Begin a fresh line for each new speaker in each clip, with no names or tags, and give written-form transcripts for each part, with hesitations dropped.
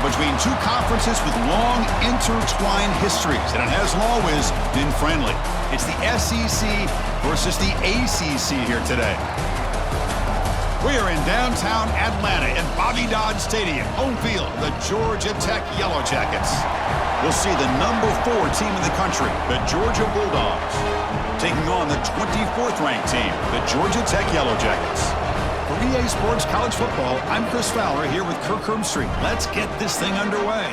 between two conferences with long intertwined histories, and it has always been friendly. It's the SEC versus the ACC here today. We are in downtown Atlanta at Bobby Dodd Stadium, home field, the Georgia Tech Yellow Jackets. We'll see the number 4 team in the country, the Georgia Bulldogs, taking on the 24th ranked team, the Georgia Tech Yellow Jackets. For EA Sports College Football, I'm Chris Fowler here with Kirk Herbstreit. Let's get this thing underway.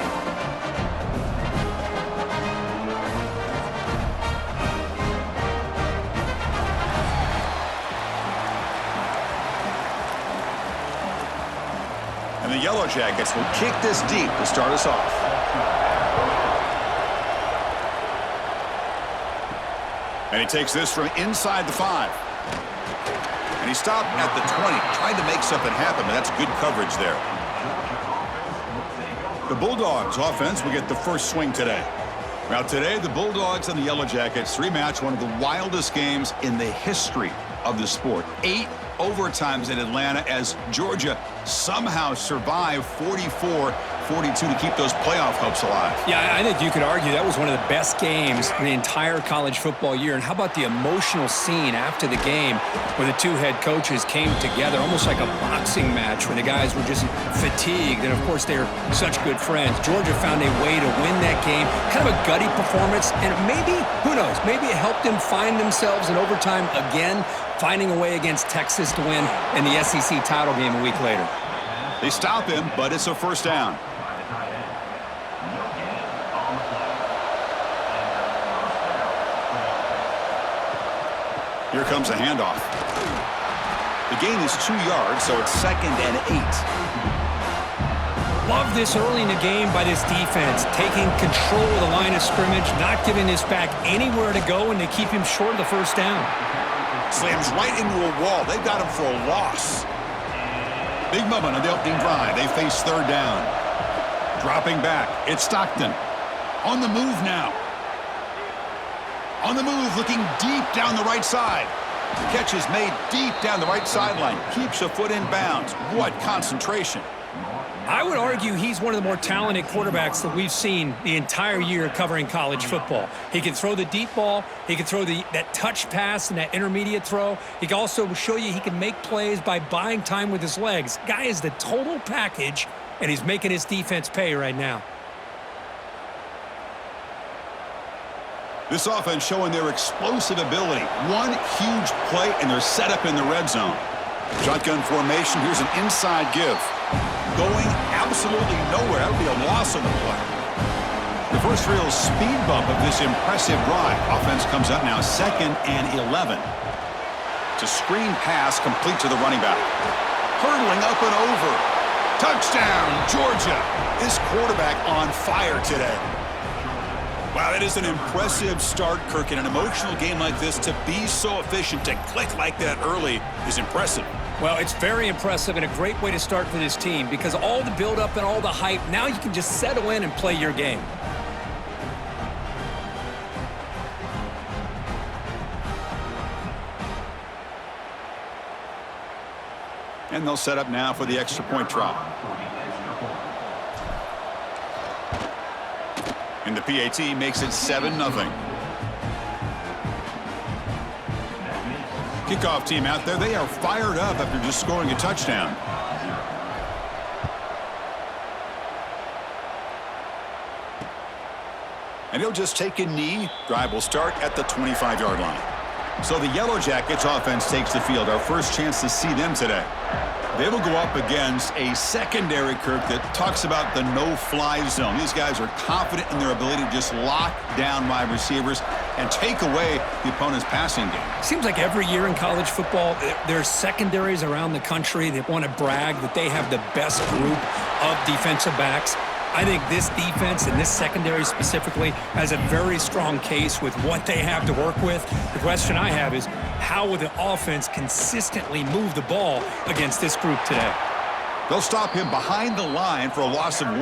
And the Yellow Jackets will kick this deep to start us off. And he takes this from inside the 5. And he stopped at the 20, trying to make something happen, but that's good coverage there. The Bulldogs offense will get the first swing today. Now today, the Bulldogs and the Yellow Jackets rematch one of the wildest games in the history of the sport. 8 overtimes in Atlanta as Georgia somehow survived 44-42 to keep those playoff hopes alive.
Yeah, I think you could argue that was one of the best games in the entire college football year. And how about the emotional scene after the game where the two head coaches came together, almost like a boxing match where the guys were just fatigued. And, of course, they're such good friends. Georgia found a way to win that game, kind of a gutty performance. And maybe, who knows, maybe it helped them find themselves in overtime again, finding a way against Texas to win in the SEC title game a week later.
They stop him, but it's a first down. Here comes a handoff. The gain is 2 yards, so it's 2nd and 8.
Love this early in the game by this defense, taking control of the line of scrimmage, not giving this back anywhere to go, and they keep him short of the first down.
Slams right into a wall. They got him for a loss. Big moment on the opening drive. They face 3rd down. Dropping back. It's Stockton. On the move now. On the move, looking deep down the right side. The catch is made deep down the right sideline. Keeps a foot in bounds. What concentration.
I would argue he's one of the more talented quarterbacks that we've seen the entire year covering college football. He can throw the deep ball. He can throw that touch pass and that intermediate throw. He can also show you he can make plays by buying time with his legs. Guy is the total package, and he's making his defense pay right now.
This offense showing their explosive ability. One huge play, and they're set up in the red zone. Shotgun formation. Here's an inside give. Going absolutely nowhere. That would be a loss on the play. The first real speed bump of this impressive drive. Offense comes up now 2nd and 11. It's a screen pass complete to the running back. Hurdling up and over. Touchdown, Georgia. This quarterback on fire today. Wow, that is an impressive start, Kirk. In an emotional game like this, to be so efficient, to click like that early is impressive.
Well, it's very impressive and a great way to start for this team because all the build-up and all the hype, now you can just settle in and play your game.
And they'll set up now for the extra point try. And the PAT makes it 7-0. Kickoff team out there, they are fired up after just scoring a touchdown. And he'll just take a knee. Drive will start at the 25-yard line. So the Yellow Jackets offense takes the field. Our first chance to see them today. They will go up against a secondary, Kirk, that talks about the no-fly zone. These guys are confident in their ability to just lock down wide receivers and take away the opponent's passing game.
Seems like every year in college football, there's secondaries around the country that want to brag that they have the best group of defensive backs. I think this defense and this secondary specifically has a very strong case with what they have to work with. The question I have is, how will the offense consistently move the ball against this group today?
They'll stop him behind the line for a loss of 1.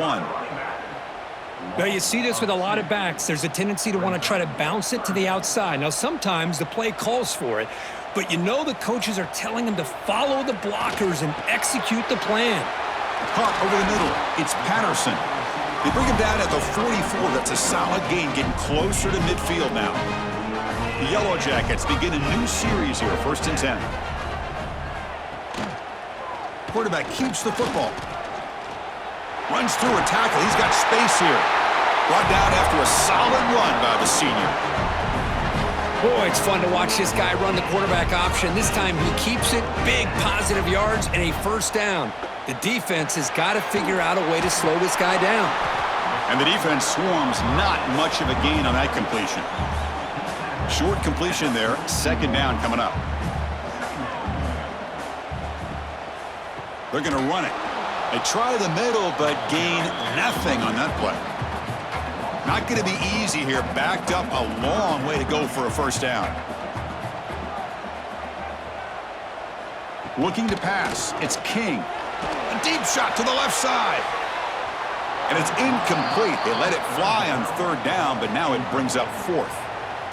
Now, you see this with a lot of backs. There's a tendency to want to try to bounce it to the outside. Now, sometimes the play calls for it, but you know the coaches are telling them to follow the blockers and execute the plan.
Caught over the middle. It's Patterson. They bring him down at the 44. That's a solid gain, getting closer to midfield now. The Yellow Jackets begin a new series here, 1st and 10. Quarterback keeps the football. Runs through a tackle. He's got space here. Brought down after a solid run by the senior.
Boy, it's fun to watch this guy run the quarterback option. This time he keeps it, big positive yards, and a 1st down. The defense has got to figure out a way to slow this guy down.
And the defense swarms, not much of a gain on that completion. Short completion there, 2nd down coming up. They're going to run it. They try the middle, but gain nothing on that play. Not going to be easy here. Backed up a long way to go for a 1st down. Looking to pass. It's King. A deep shot to the left side. And it's incomplete. They let it fly on 3rd down, but now it brings up 4th.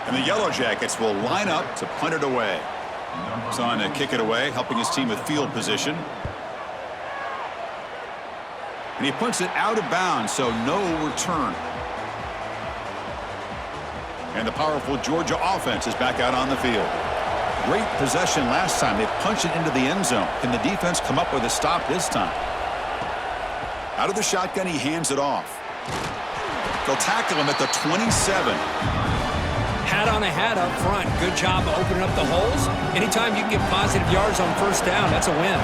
And the Yellow Jackets will line up to punt it away. He's on to kick it away, helping his team with field position. And he punts it out of bounds, so no return. And the powerful Georgia offense is back out on the field. Great possession last time. They punched it into the end zone. Can the defense come up with a stop this time? Out of the shotgun, he hands it off. They'll tackle him at the 27.
Hat on a hat up front. Good job of opening up the holes. Anytime you can get positive yards on 1st down, that's a win.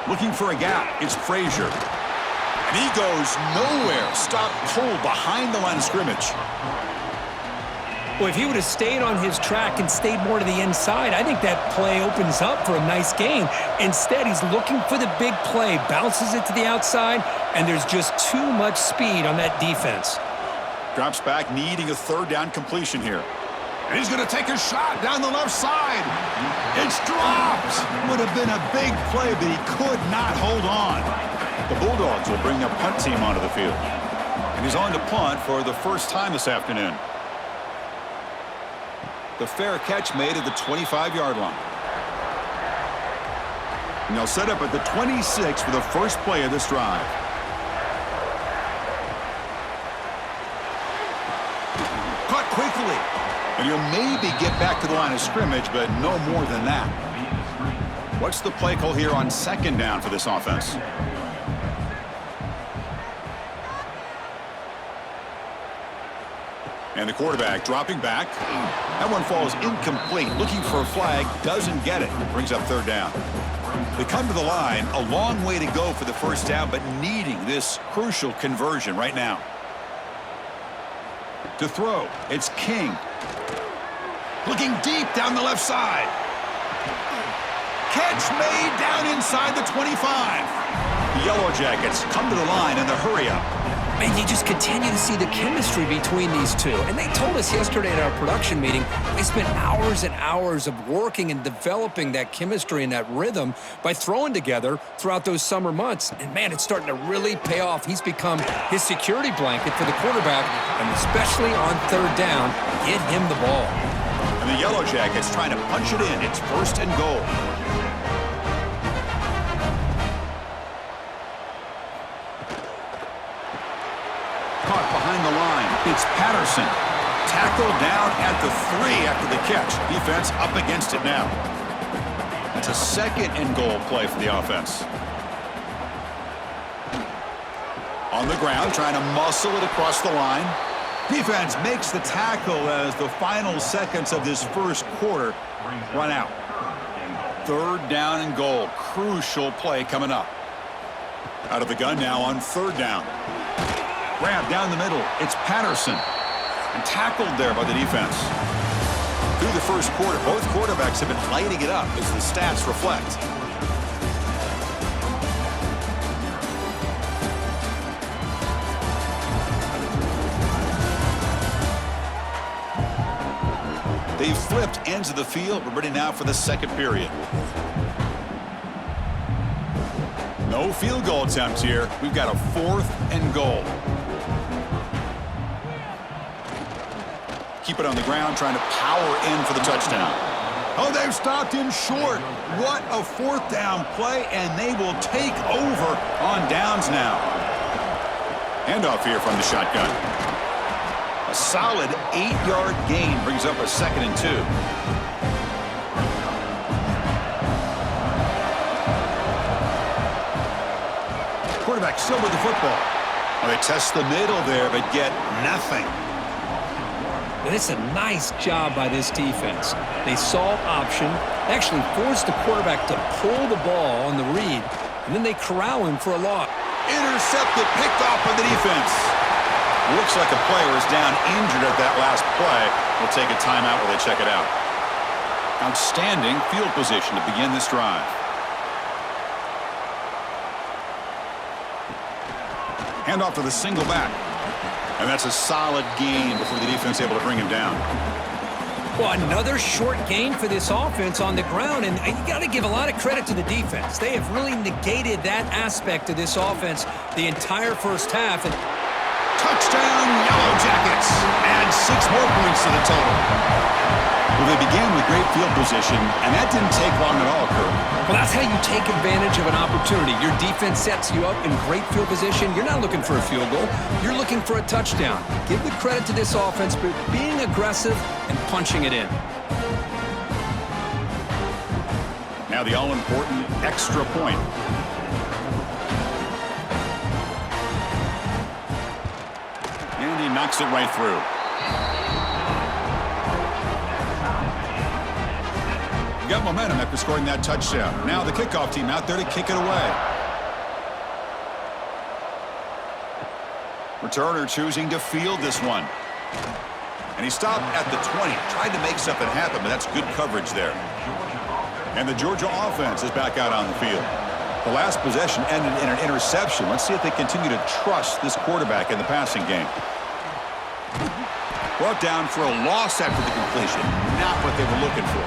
Looking for a gap. It's Frazier. And he goes nowhere. Stop pulled behind the line of scrimmage.
Well, if he would have stayed on his track and stayed more to the inside, I think that play opens up for a nice gain. Instead, he's looking for the big play, bounces it to the outside, and there's just too much speed on that defense.
Drops back, needing a 3rd down completion here. And he's going to take a shot down the left side. It's dropped. Would have been a big play, but he could not hold on. The Bulldogs will bring their punt team onto the field. And he's on to punt for the 1st time this afternoon. The fair catch made at the 25-yard line. And they'll set up at the 26 for the first play of this drive. Caught quickly. And he'll maybe get back to the line of scrimmage, but no more than that. What's the play call here on 2nd down for this offense? And the quarterback dropping back. That one falls incomplete. Looking for a flag. Doesn't get it. Brings up 3rd down. They come to the line. A long way to go for the 1st down, but needing this crucial conversion right now. To throw. It's King. Looking deep down the left side. Catch made down inside the 25. The Yellow Jackets come to the line in the hurry-up.
Man, you just continue to see the chemistry between these two. And they told us yesterday at our production meeting, they spent hours and hours of working and developing that chemistry and that rhythm by throwing together throughout those summer months. And, man, it's starting to really pay off. He's become his security blanket for the quarterback, and especially on 3rd down, get him the ball.
And the Yellow Jackets trying to punch it in. It's 1st and goal. Caught behind the line. It's Patterson. Tackled down at the 3 after the catch. Defense up against it now. That's a 2nd and goal play for the offense. On the ground, trying to muscle it across the line. Defense makes the tackle as the final seconds of this 1st quarter run out. 3rd down and goal. Crucial play coming up. Out of the gun now on 3rd down. Grab down the middle. It's Patterson. And tackled there by the defense. Through the 1st quarter, both quarterbacks have been lighting it up as the stats reflect. They've flipped ends of the field. We're ready now for the 2nd period. No field goal attempts here. We've got a 4th and goal. Keep it on the ground, trying to power in for the touchdown. Oh, they've stopped him short. What a fourth down play, and they will take over on downs now. Handoff here from the shotgun. A solid 8-yard gain brings up a 2nd and 2. Quarterback still with the football. Well, they test the middle there, but get nothing.
And it's a nice job by this defense. They saw option, actually forced the quarterback to pull the ball on the read, and then they corral him for a loss.
Intercepted, picked off by the defense. Looks like a player is down injured at that last play. We'll take a timeout while they check it out. Outstanding field position to begin this drive. Handoff to the single back. And that's a solid gain before the defense able to bring him down.
Well, another short gain for this offense on the ground, and you got to give a lot of credit to the defense. They have really negated that aspect of this offense the entire first half. And
touchdown, Yellow Jackets. Add 6 more points to the total. Well, they began with great field position, and that didn't take long at all, Kirk.
Well, that's how you take advantage of an opportunity. Your defense sets you up in great field position. You're not looking for a field goal. You're looking for a touchdown. Give the credit to this offense for being aggressive and punching it in.
Now the all-important extra point. And he knocks it right through. Got momentum after scoring that touchdown. Now the kickoff team out there to kick it away. Returner choosing to field this one. And he stopped at the 20. Tried to make something happen, but that's good coverage there. And the Georgia offense is back out on the field. The last possession ended in an interception. Let's see if they continue to trust this quarterback in the passing game. Brought down for a loss after the completion. Not what they were looking for.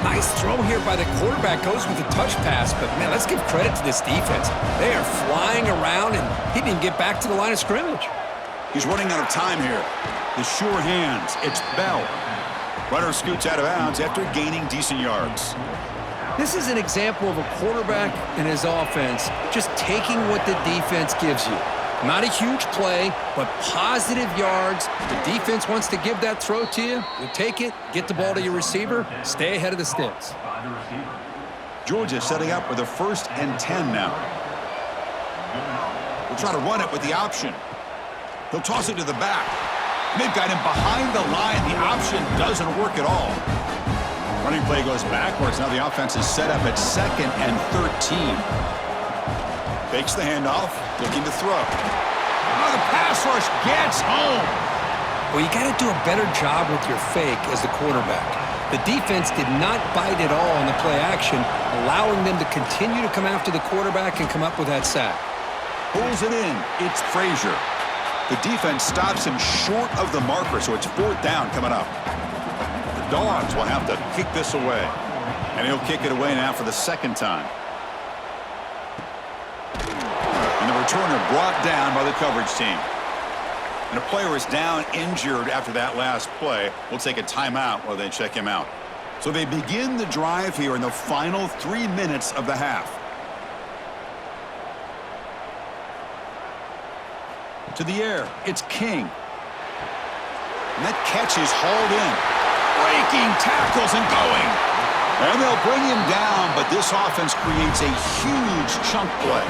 Nice throw here by the quarterback. Goes with a touch pass, but man, let's give credit to this defense. They are flying around, and he didn't get back to the line of scrimmage.
He's running out of time here. The sure hands. It's Bell. Runner scoots out of bounds after gaining decent yards.
This is an example of a quarterback and his offense just taking what the defense gives you. Not a huge play, but positive yards. The defense wants to give that throw to you. You take it, get the ball to your receiver, stay ahead of the sticks.
Georgia setting up with a 1st and 10 now. We'll try to run it with the option. He'll toss it to the back. They've got him behind the line. The option doesn't work at all. Running play goes backwards. Now the offense is set up at 2nd and 13. Fakes the handoff, looking to throw. Oh, the pass rush gets home.
Well, you got to do a better job with your fake as the quarterback. The defense did not bite at all on the play action, allowing them to continue to come after the quarterback and come up with that sack.
Pulls it in. It's Frazier. The defense stops him short of the marker, so it's 4th down coming up. The Dogs will have to kick this away. And he'll kick it away now for the 2nd time. And the returner brought down by the coverage team. And a player is down injured after that last play. We'll take a timeout while they check him out. So they begin the drive here in the final 3 minutes of the half. To the air, it's King. And that catch is hauled in. Breaking tackles and going. And they'll bring him down, but this offense creates a huge chunk play.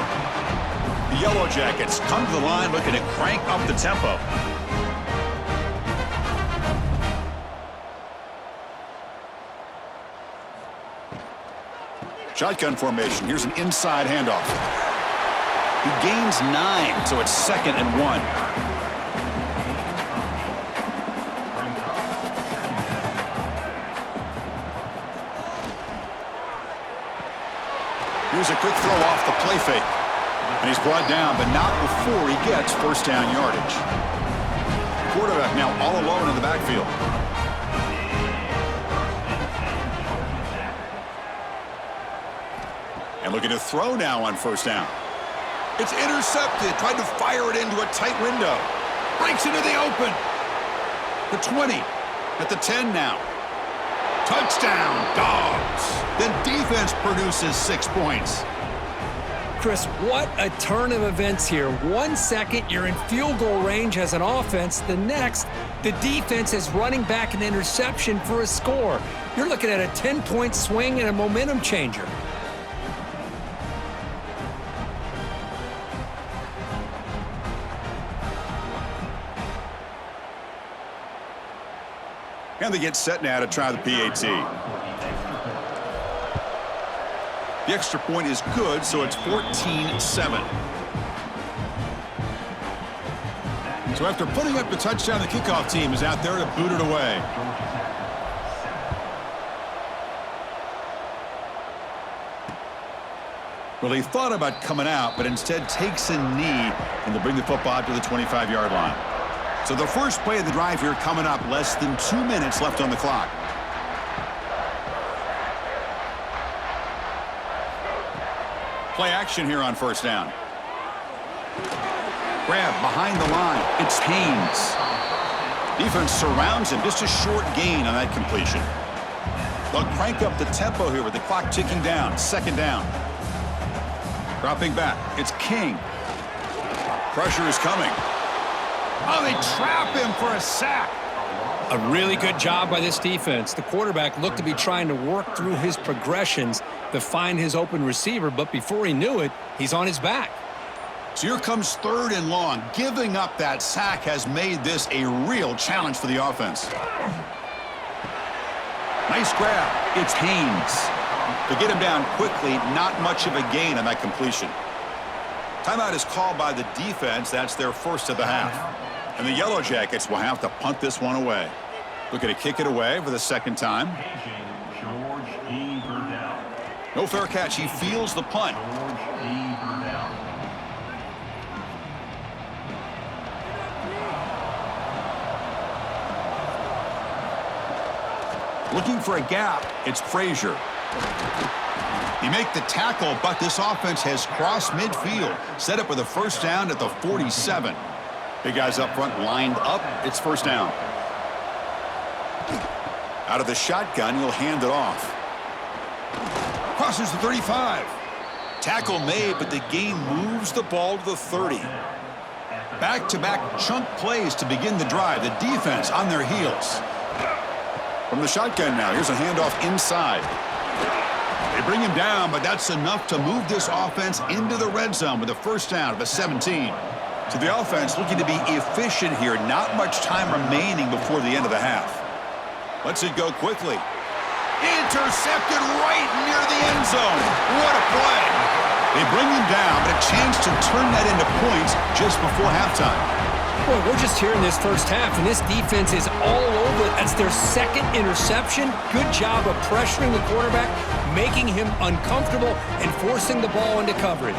The Yellow Jackets come to the line looking to crank up the tempo. Shotgun formation. Here's an inside handoff. He gains 9, so it's 2nd and 1. Here's a quick throw off the play fake. And he's brought down, but not before he gets 1st down yardage. The quarterback now all alone in the backfield. And looking to throw now on 1st down. It's intercepted. Tried to fire it into a tight window. Breaks into the open. The 20. At the 10 now. Touchdown, Dogs. The defense produces 6 points.
Chris, what a turn of events here. 1 second, you're in field goal range as an offense. The next, the defense is running back an interception for a score. You're looking at a 10-point swing and a momentum changer.
And they get set now to try the PAT. The extra point is good, so it's 14-7. So after putting up the touchdown, the kickoff team is out there to boot it away. Well, he thought about coming out, but instead takes a knee, and they'll bring the football out to the 25-yard line. So the first play of the drive here coming up, less than 2 minutes left on the clock. Play action here on first down. Grab behind the line. It's Haynes. Defense surrounds him. Just a short gain on that completion. They'll crank up the tempo here with the clock ticking down. Second down. Dropping back. It's King. Pressure is coming. Oh, they trap him for a sack.
A really good job by this defense. The quarterback looked to be trying to work through his progressions to find his open receiver, but before he knew it, he's on his back.
So here comes 3rd and long. Giving up that sack has made this a real challenge for the offense. Nice grab. It's Haynes. To get him down quickly, not much of a gain on that completion. Timeout is called by the defense. That's their first of the half. And the Yellow Jackets will have to punt this one away. Looking to kick it away for the second time. No fair catch. He feels the punt. Looking for a gap. It's Frazier. He make the tackle, but this offense has crossed midfield. Set up with a first down at the 47. Big guys up front lined up. It's first down. Out of the shotgun, he'll hand it off. Crosses the 35. Tackle made, but the gain moves the ball to the 30. Back-to-back chunk plays to begin the drive. The defense on their heels. From the shotgun now, here's a handoff inside. They bring him down, but that's enough to move this offense into the red zone with a first down of the 17. So the offense looking to be efficient here. Not much time remaining before the end of the half. Lets it go quickly. Intercepted right near the end zone. What a play. They bring him down, but a chance to turn that into points just before halftime.
Boy, we're just here in this first half, and this defense is all over. That's their second interception. Good job of pressuring the quarterback, making him uncomfortable, and forcing the ball into coverage.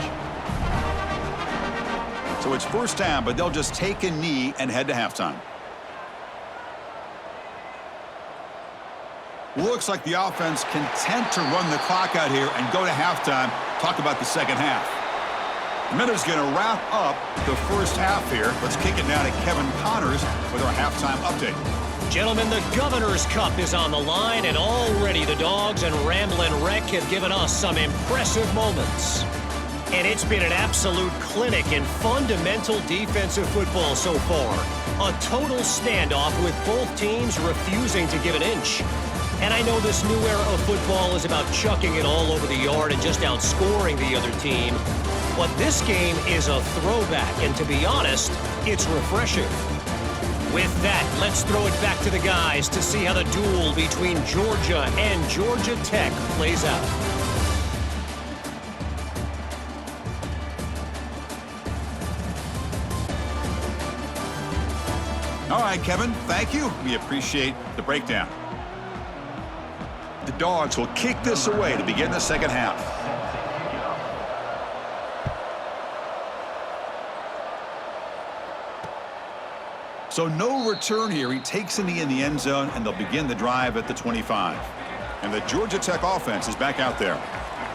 So it's first down, but they'll just take a knee and head to halftime. Looks like the offense content to run the clock out here and go to halftime. Talk about the second half. The Minutes going to wrap up the first half here. Let's kick it now to Kevin Connors with our halftime update.
Gentlemen, the Governor's Cup is on the line, and already the Dogs and Ramblin' Wreck have given us some impressive moments. And it's been an absolute clinic in fundamental defensive football so far. A total standoff with both teams refusing to give an inch. And I know this new era of football is about chucking it all over the yard and just outscoring the other team. But this game is a throwback, and to be honest, it's refreshing. With that, let's throw it back to the guys to see how the duel between Georgia and Georgia Tech plays out.
All right, Kevin, thank you. We appreciate the breakdown. The Dogs will kick this away to begin the second half. So no return here. He takes a knee in the end zone, and they'll begin the drive at the 25. And the Georgia Tech offense is back out there.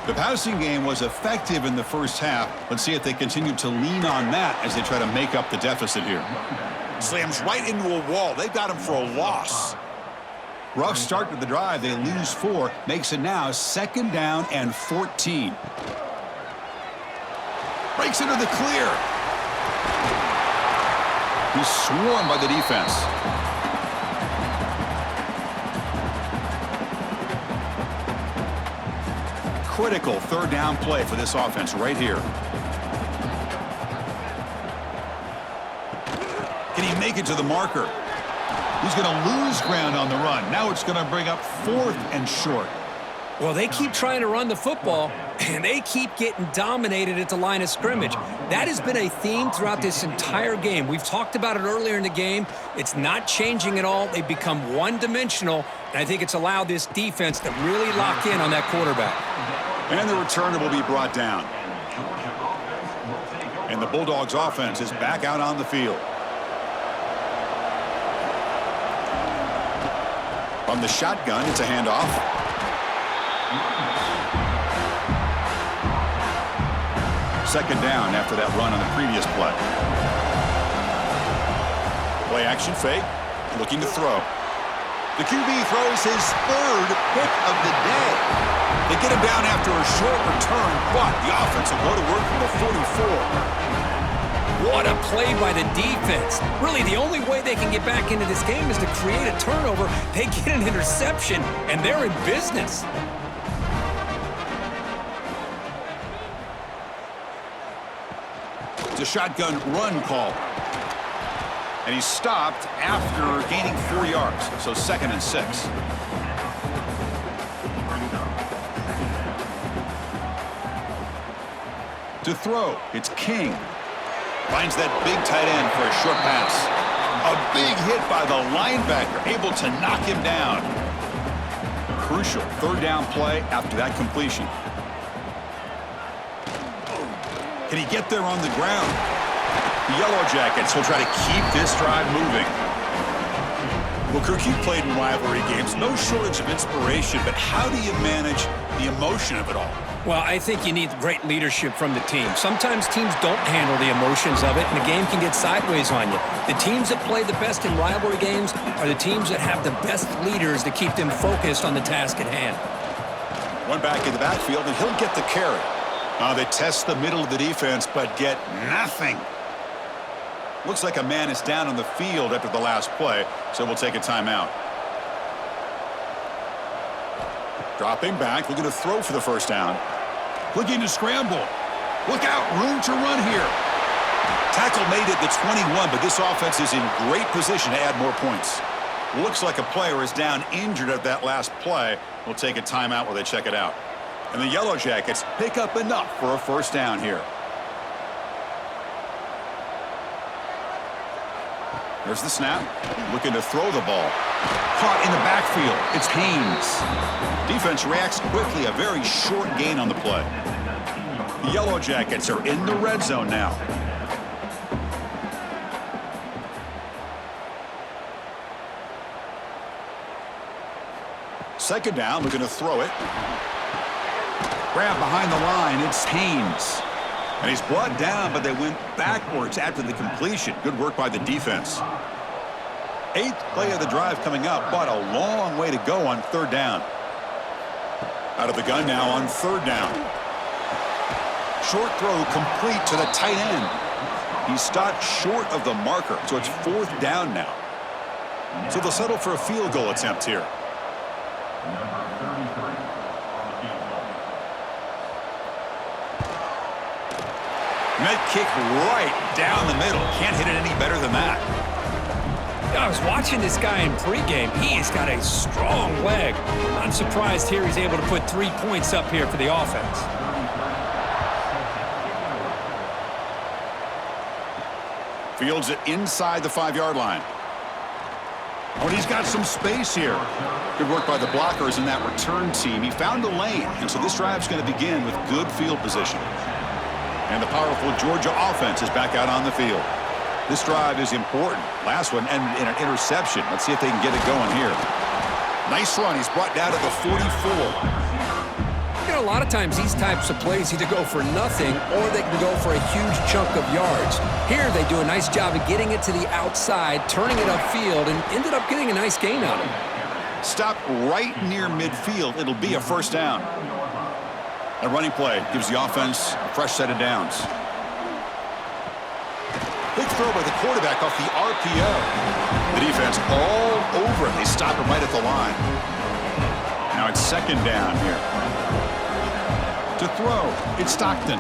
The passing game was effective in the first half. Let's see if they continue to lean on that as they try to make up the deficit here. Slams right into a wall. They've got him for a loss. Rough start to the drive. They lose 4. Makes it now 2nd down and 14. Breaks into the clear. He's swarmed by the defense. Critical 3rd down play for this offense right here. Can he make it to the marker? He's going to lose ground on the run. Now it's going to bring up 4th and short.
Well, they keep trying to run the football, and they keep getting dominated at the line of scrimmage. That has been a theme throughout this entire game. We've talked about it earlier in the game. It's not changing at all. They've become one-dimensional, and I think it's allowed this defense to really lock in on that quarterback.
And the returner will be brought down. And the Bulldogs offense is back out on the field. From the shotgun, it's a handoff. Second down after that run on the previous play. Play action fake, looking to throw. The QB throws his 3rd pick of the day. They get him down after a short return, but the offense will go to work from the 44.
What a play by the defense. Really, the only way they can get back into this game is to create a turnover. They get an interception, and they're in business.
It's a shotgun run call. And he's stopped after gaining 4 yards, so 2nd and 6. To throw, it's King. Finds that big tight end for a short pass. A big hit by the linebacker, able to knock him down. Crucial 3rd down play after that completion. Can he get there on the ground? The Yellow Jackets will try to keep this drive moving. Well, Kirk, you played in rivalry games. No shortage of inspiration, but how do you manage the emotion of it all?
Well, I think you need great leadership from the team. Sometimes teams don't handle the emotions of it, and the game can get sideways on you. The teams that play the best in rivalry games are the teams that have the best leaders to keep them focused on the task at hand.
One back in the backfield, and he'll get the carry. They test the middle of the defense, but get nothing. Looks like a man is down on the field after the last play, so we'll take a timeout. Dropping back, looking to throw for the 1st down. Looking to scramble. Look out, room to run here. Tackle made it the 21, but this offense is in great position to add more points. Looks like a player is down injured at that last play. We'll take a timeout while they check it out. And the Yellow Jackets pick up enough for a 1st down here. There's the snap. Looking to throw the ball. Caught in the backfield. It's Haynes. Defense reacts quickly. A very short gain on the play. The Yellow Jackets are in the red zone now. Second down. Looking to throw it. Grab behind the line. It's Haynes. And he's brought down, but they went backwards after the completion. Good work by the defense. 8th play of the drive coming up, but a long way to go on 3rd down. Out of the gun now on 3rd down. Short throw complete to the tight end. He stopped short of the marker, so it's 4th down now. So they'll settle for a field goal attempt here. Net kick right down the middle. Can't hit it any better than that.
I was watching this guy in pregame. He's got a strong leg. I'm surprised here he's able to put 3 points up here for the offense.
Fields it inside the 5-yard line. Oh, and he's got some space here. Good work by the blockers in that return team. He found a lane, and so this drive's going to begin with good field position. And the powerful Georgia offense is back out on the field. This drive is important. Last one ended in an interception. Let's see if they can get it going here. Nice run. He's brought down to the 44.
You know, a lot of times these types of plays either go for nothing or they can go for a huge chunk of yards. Here they do a nice job of getting it to the outside, turning it upfield, and ended up getting a nice gain out of it.
Stopped right near midfield. It'll be a first down. A running play gives the offense a fresh set of downs. Big throw by the quarterback off the RPO. The defense all over it. They stop him right at the line. Now it's second down here. To throw, it's Stockton.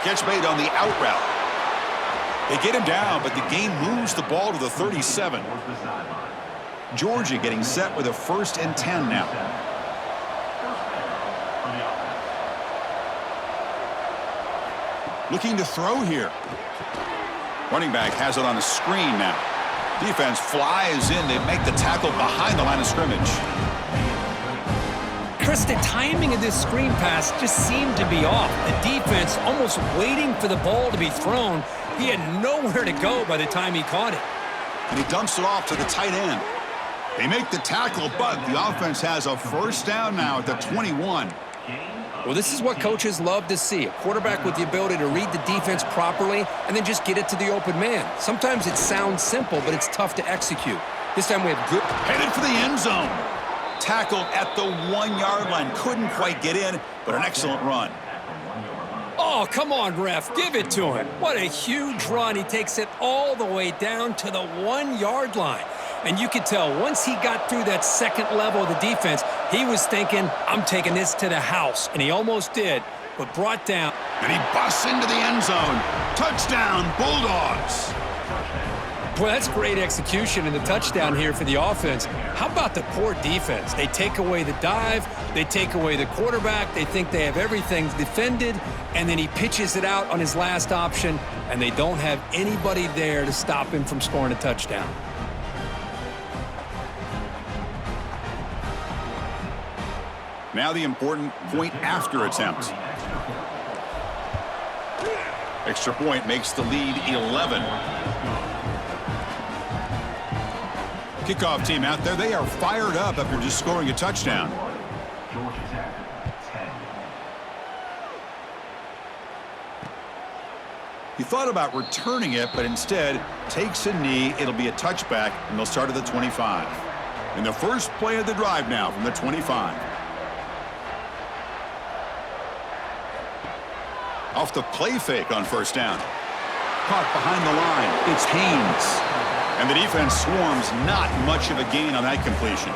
Catch made on the out route. They get him down, but the gain moves the ball to the 37. Georgia getting set with a 1st and 10 now. Looking to throw here. Running back has it on the screen now. Defense flies in. They make the tackle behind the line of scrimmage.
Chris, the timing of this screen pass just seemed to be off. The defense almost waiting for the ball to be thrown. He had nowhere to go by the time he caught it.
And he dumps it off to the tight end. They make the tackle, but the offense has a first down now at the 21.
Well, this is what coaches love to see. A quarterback with the ability to read the defense properly and then just get it to the open man. Sometimes it sounds simple, but it's tough to execute. This time we have good...
Headed for the end zone. Tackled at the 1-yard line. Couldn't quite get in, but an excellent run.
Oh, come on, ref. Give it to him. What a huge run. He takes it all the way down to the 1-yard line. And you could tell once he got through that second level of the defense, he was thinking, I'm taking this to the house. And he almost did, but brought down.
And he busts into the end zone. Touchdown, Bulldogs.
Boy, that's great execution in the touchdown here for the offense. How about the poor defense? They take away the dive, they take away the quarterback, they think they have everything defended, and then he pitches it out on his last option, and they don't have anybody there to stop him from scoring a touchdown.
Now the important point after attempt. Extra point makes the lead 11. Kickoff team out there, they are fired up after just scoring a touchdown. He thought about returning it, but instead takes a knee. It'll be a touchback, and they'll start at the 25. And the first play of the drive now from the 25. Off the play fake on first down. Caught behind the line. It's Haynes. And the defense swarms, not much of a gain on that completion.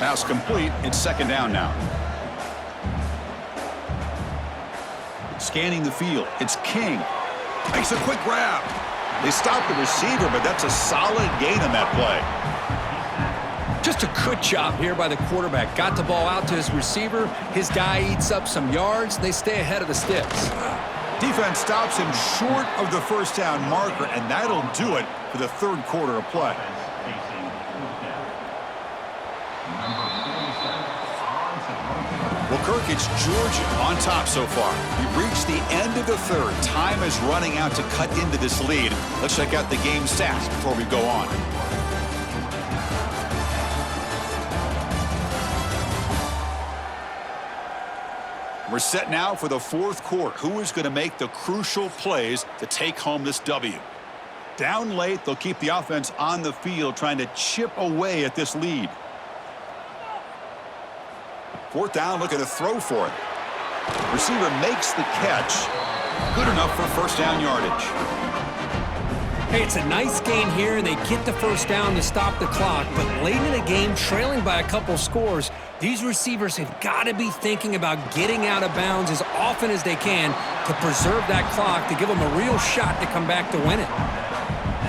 Pass complete. It's second down now. Scanning the field. It's King. Makes a quick grab. They stop the receiver, but that's a solid gain on that play.
Just a good job here by the quarterback. Got the ball out to his receiver. His guy eats up some yards. They stay ahead of the sticks.
Defense stops him short of the first down marker, and that'll do it for the third quarter of play. Well, Kirk, it's Georgia on top so far. We've reached the end of the third. Time is running out to cut into this lead. Let's check out the game stats before we go on. We're set now for the fourth quarter. Who is going to make the crucial plays to take home this W? Down late, they'll keep the offense on the field trying to chip away at this lead. Fourth down, looking to throw for it. Receiver makes the catch. Good enough for first down yardage.
Hey, it's a nice gain here, and they get the first down to stop the clock. But late in the game, trailing by a couple scores, these receivers have got to be thinking about getting out of bounds as often as they can to preserve that clock, to give them a real shot to come back to win it.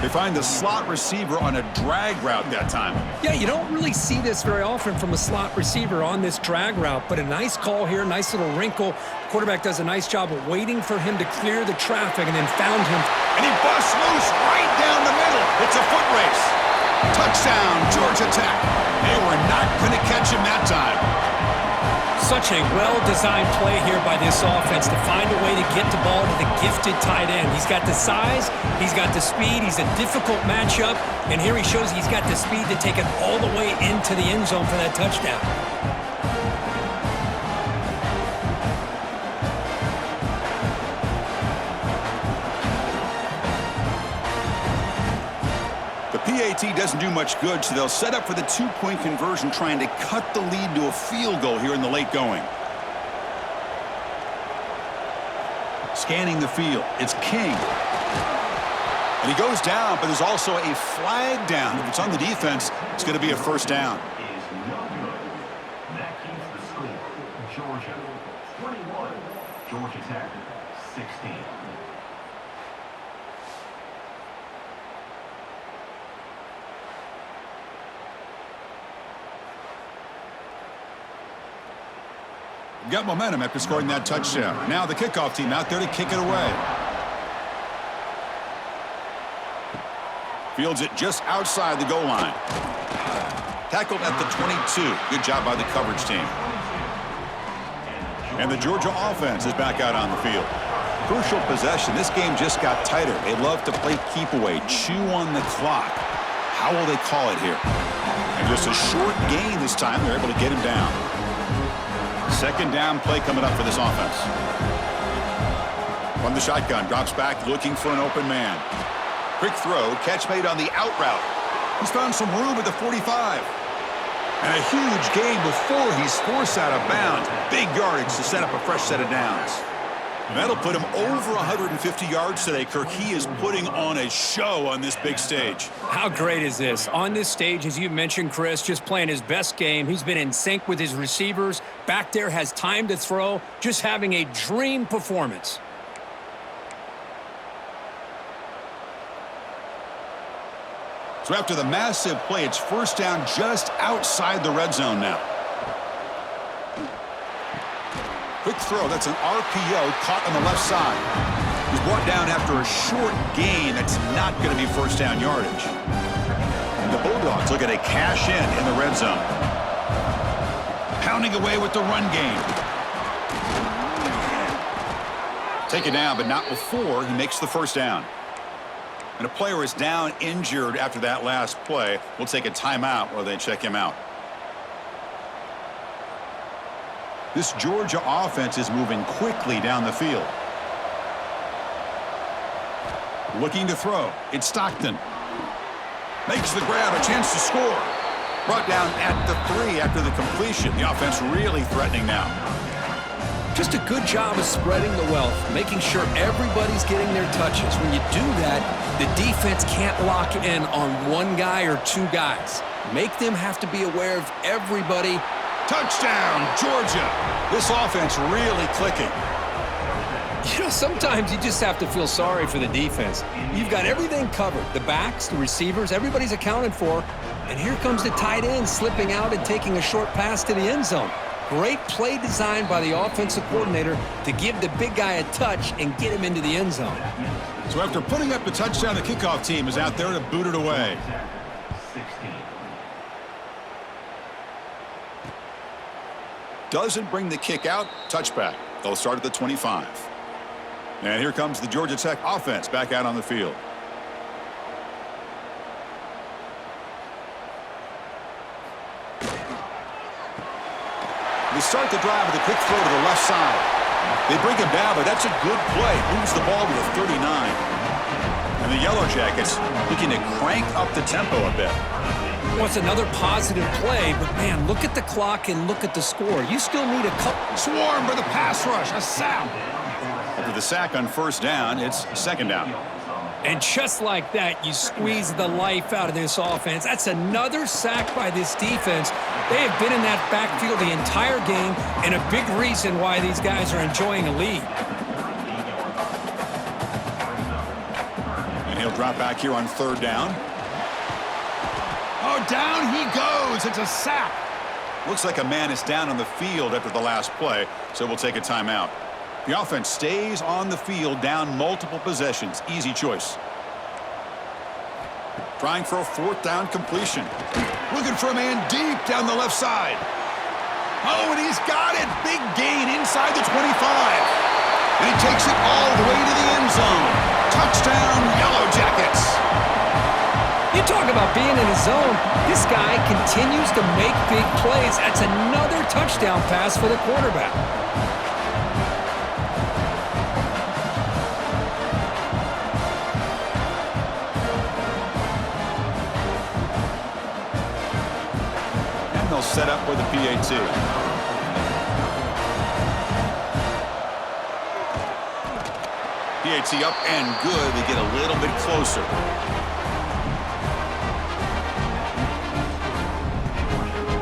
They find the slot receiver on a drag route that time.
Yeah, you don't really see this very often from a slot receiver on this drag route, but a nice call here, nice little wrinkle. Quarterback does a nice job of waiting for him to clear the traffic and then found him.
And he busts loose right down the middle. It's a foot race. Touchdown, Georgia Tech. They were not going to catch him that time.
Such a well-designed play here by this offense to find a way to get the ball to the gifted tight end. He's got the size, he's got the speed, he's a difficult matchup, and here he shows he's got the speed to take it all the way into the end zone for that touchdown.
The PA PAT doesn't do much good, so they'll set up for the two-point conversion, trying to cut the lead to a field goal here in the late going. Scanning the field, it's King. And he goes down, but there's also a flag down. If it's on the defense, it's going to be a first down.
That keeps the score. Georgia 21, Georgia Tech 16.
Got momentum after scoring that touchdown. Now the kickoff team out there to kick it away. Fields it just outside the goal line. Tackled at the 22. Good job by the coverage team. And the Georgia offense is back out on the field. Crucial possession. This game just got tighter. They love to play keep away, chew on the clock. How will they call it here? And just a short gain this time. They're able to get him down. Second down play coming up for this offense. From the shotgun, drops back looking for an open man. Quick throw, catch made on the out route. He's found some room at the 45. And a huge gain before he's forced out of bounds. Big yardage to set up a fresh set of downs. And that'll put him over 150 yards today, Kirk. He is putting on a show on this big stage.
How great is this? On this stage, as you mentioned, Chris, just playing his best game. He's been in sync with his receivers. Back there, has time to throw. Just having a dream performance.
So after the massive play, it's first down just outside the red zone now. Quick throw. That's an RPO caught on the left side. He's brought down after a short gain. That's not going to be first down yardage. And the Bulldogs looking to cash in the red zone. Pounding away with the run game. Take it down, but not before he makes the first down. And a player is down injured after that last play. We'll take a timeout while they check him out. This Georgia offense is moving quickly down the field. Looking to throw. It's Stockton. Makes the grab, a chance to score. Brought down at the 3 after the completion. The offense really threatening now.
Just a good job of spreading the wealth, making sure everybody's getting their touches. When you do that, the defense can't lock in on one guy or two guys. Make them have to be aware of everybody.
Touchdown, Georgia. This offense really clicking.
You know, sometimes you just have to feel sorry for the defense. You've got everything covered. The backs, the receivers, everybody's accounted for. And here comes the tight end slipping out and taking a short pass to the end zone. Great play design by the offensive coordinator to give the big guy a touch and get him into the end zone.
So after putting up the touchdown, the kickoff team is out there to boot it away. Doesn't bring the kick out. Touchback. They'll start at the 25. And here comes the Georgia Tech offense back out on the field. They start the drive with a quick throw to the left side. They bring him down, but that's a good play. Moves the ball to the 39. And the Yellow Jackets looking to crank up the tempo a bit.
Well, it's another positive play, but man, look at the clock and look at the score. You still need a couple.
Swarm for the pass rush, a sack. After the sack on first down, it's second down.
And just like that, you squeeze the life out of this offense. That's another sack by this defense. They have been in that backfield the entire game, and a big reason why these guys are enjoying a lead.
And he'll drop back here on third down. Oh, down he goes. It's a sack. Looks like a man is down on the field after the last play, so we'll take a timeout. The offense stays on the field, down multiple possessions. Easy choice. Trying for a fourth down completion. Looking for a man deep down the left side. Oh, and he's got it. Big gain inside the 25. And he takes it all the way to the end zone. Touchdown, Yellow Jackets.
You talk about being in a zone. This guy continues to make big plays. That's another touchdown pass for the quarterback.
they'll set up with a PAT. PAT up and good. They get a little bit closer.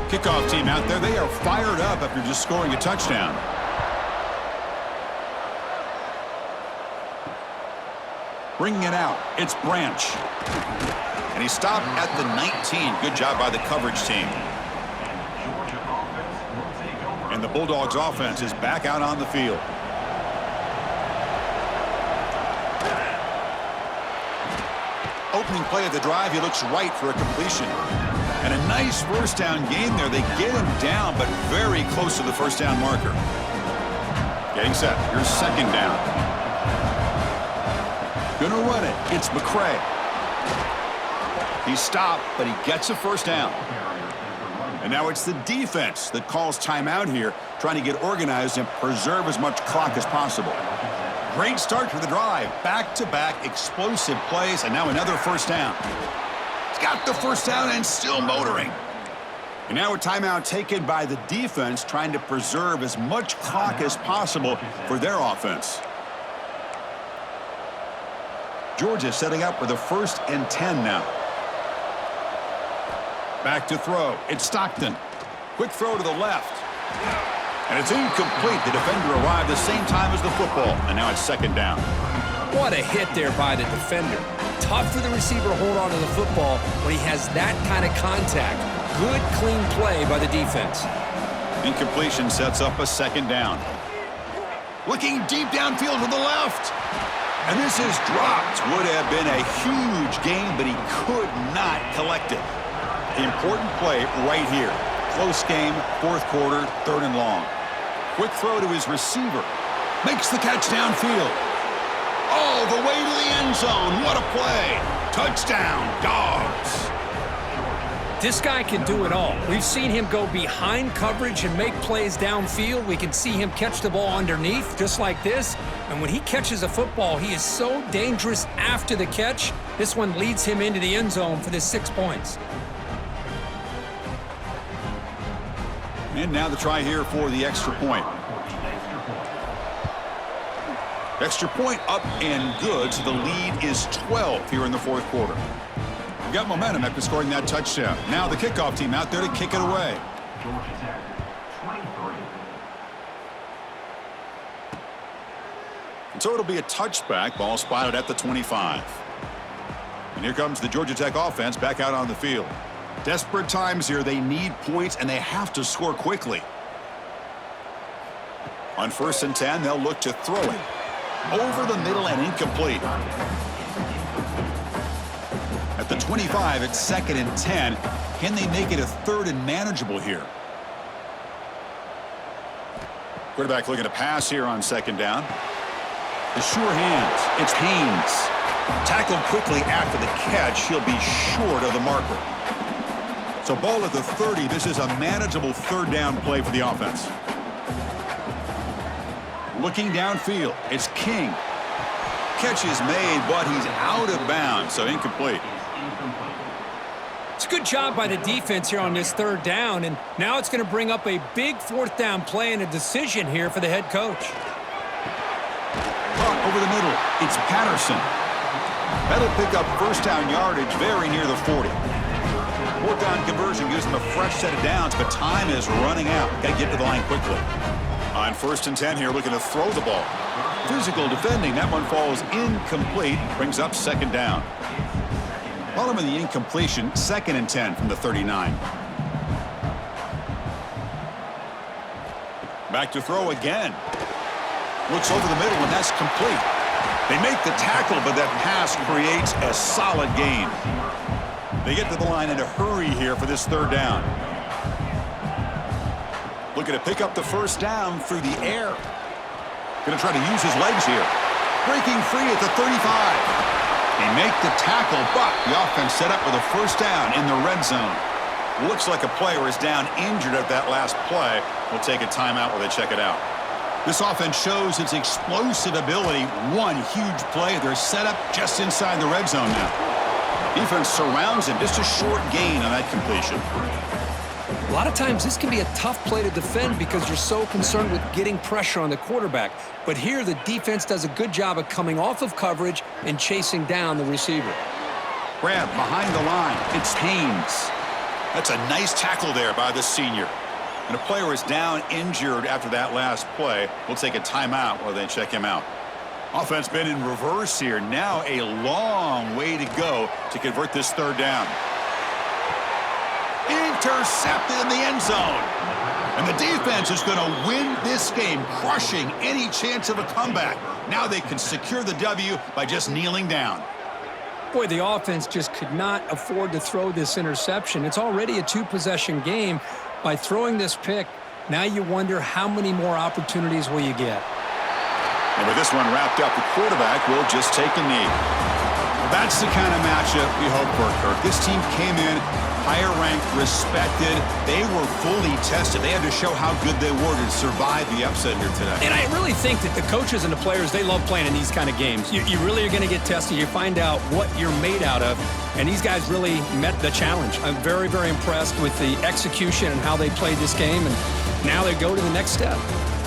Kickoff team out there. They are fired up after just scoring a touchdown. Bringing it out. It's Branch. And he stopped at the 19. Good job by the coverage team. And the Bulldogs offense is back out on the field. Opening play of the drive, he looks right for a completion. And a nice first down gain there. They get him down, but very close to the first down marker. Getting set. Here's second down. Gonna run it. It's McCray. He stopped, but he gets a first down. And now it's the defense that calls timeout here, trying to get organized and preserve as much clock as possible. Great start to the drive. Back-to-back explosive plays, and now another first down. He's got the first down and still motoring. And now a timeout taken by the defense, trying to preserve as much clock as possible for their offense. Georgia setting up with a 1st and 10 now. Back to throw. It's Stockton. Quick throw to the left. And it's incomplete. The defender arrived the same time as the football. And now it's second down.
What a hit there by the defender. Tough for the receiver to hold on to the football when he has that kind of contact. Good, clean play by the defense.
Incompletion sets up a second down. Looking deep downfield to the left. And this is dropped. Would have been a huge gain, but he could not collect it. Important play right here. Close game, 4th quarter, 3rd and long. Quick throw to his receiver. Makes the catch downfield. All the way to the end zone. What a play. Touchdown, Dogs.
This guy can do it all. We've seen him go behind coverage and make plays downfield. We can see him catch the ball underneath, just like this. And when he catches a football, he is so dangerous after the catch. This one leads him into the end zone for the 6 points.
And now the try here for the extra point. Extra point up and good, so the lead is 12 here in the 4th quarter. We've got momentum after scoring that touchdown. Now the kickoff team out there to kick it away.
Georgia Tech, 23.
And so it'll be a touchback. Ball spotted at the 25. And here comes the Georgia Tech offense back out on the field. Desperate times here. They need points, and they have to score quickly. On 1st and 10, they'll look to throw it. Over the middle and incomplete. At the 25, it's 2nd and 10. Can they make it a 3rd and manageable here? Quarterback looking to pass here on 2nd down. The sure hands. It's Haynes. Tackled quickly after the catch. He'll be short of the marker. So ball at the 30. This is a manageable 3rd down play for the offense. Looking downfield. It's King. Catch is made, but he's out of bounds, so incomplete.
It's a good job by the defense here on this 3rd down, and now it's going to bring up a big 4th down play and a decision here for the head coach.
Over the middle, it's Patterson. That'll pick up 1st down yardage very near the 40. 4th down conversion gives them a fresh set of downs, but time is running out. Got to get to the line quickly. On 1st and 10 here, looking to throw the ball. Physical defending. That one falls incomplete. Brings up 2nd down. Following the incompletion, 2nd and 10 from the 39. Back to throw again. Looks over the middle, and that's complete. They make the tackle, but that pass creates a solid gain. They get to the line in a hurry here for this 3rd down. Looking to pick up the 1st down through the air. Going to try to use his legs here. Breaking free at the 35. They make the tackle, but the offense set up with a 1st down in the red zone. Looks like a player is down injured at that last play. We'll take a timeout while they check it out. This offense shows its explosive ability. One huge play. They're set up just inside the red zone now. Defense surrounds him. Just a short gain on that completion.
A lot of times this can be a tough play to defend because you're so concerned with getting pressure on the quarterback. But here the defense does a good job of coming off of coverage and chasing down the receiver.
Grab behind the line. It's Haynes. That's a nice tackle there by the senior. And a player is down injured after that last play. We'll take a timeout while they check him out. Offense been in reverse here. Now a long way to go to convert this third down. Intercepted in the end zone. And the defense is going to win this game, crushing any chance of a comeback. Now they can secure the W by just kneeling down.
Boy, the offense just could not afford to throw this interception. It's already a two-possession game. By throwing this pick, now you wonder how many more opportunities will you get.
And with this one wrapped up, the quarterback will just take a knee. Well, that's the kind of matchup we hope for, Kirk. This team came in higher ranked, respected. They were fully tested. They had to show how good they were to survive the upset here today.
And I really think that the coaches and the players, they love playing in these kind of games. You really are going to get tested. You find out what you're made out of. And these guys really met the challenge. I'm very, very impressed with the execution and how they played this game. And now they go to the next step.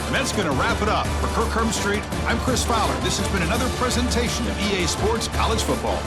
And that's going to wrap it up. For Kirk Street, I'm Chris Fowler. This has been another presentation of EA Sports College Football.